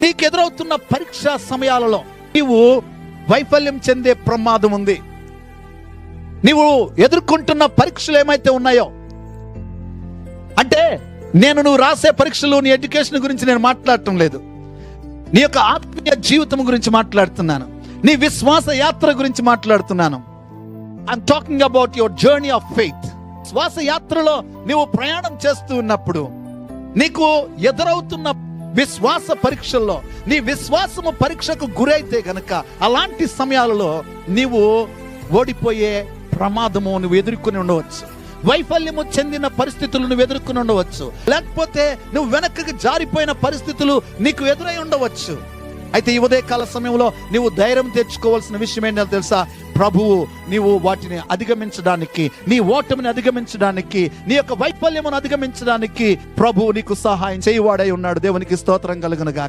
నీకు ఎదురవుతున్న పరీక్షా సమయాలలో నీవు వైఫల్యం చెందే ప్రమాదం ఉంది. నీవు ఎదుర్కొంటున్న పరీక్షలు ఏమైతే ఉన్నాయో, అంటే నువ్వు రాసే పరీక్షలు, నీ ఎడ్యుకేషన్ గురించి నేను మాట్లాడటం లేదు. నీ యొక్క ఆత్మీయ జీవితం గురించి మాట్లాడుతున్నాను. నీ విశ్వాస యాత్ర గురించి మాట్లాడుతున్నాను. I'm talking about your journey of faith. విశ్వాస యాత్రలో నీవు ప్రయాణం చేస్తూ ఉన్నప్పుడు నీకు ఎదురవుతున్న విశ్వాస పరీక్షల్లో నీ విశ్వాసము పరీక్షకు గురైతే గనక అలాంటి సమయాలలో నీవు ఓడిపోయే ప్రమాదము నువ్వు ఎదుర్కొని ఉండవచ్చు. వైఫల్యము చెందిన పరిస్థితులు నువ్వు ఎదుర్కొని ఉండవచ్చు. లేకపోతే నువ్వు వెనక్కి జారిపోయిన పరిస్థితులు నీకు ఎదురై ఉండవచ్చు. అయితే ఈ ఉదయకాల సమయంలో నీవు ధైర్యం తెచ్చుకోవాల్సిన విషయం ఏంటో తెలుసా? ప్రభువు నీవు వాటిని అధిగమించడానికి, నీ ఓటమిని అధిగమించడానికి, నీ యొక్క వైఫల్యమును అధిగమించడానికి ప్రభువు నీకు సహాయం చేయవాడై ఉన్నాడు. దేవునికి స్తోత్రం కలుగునుగా.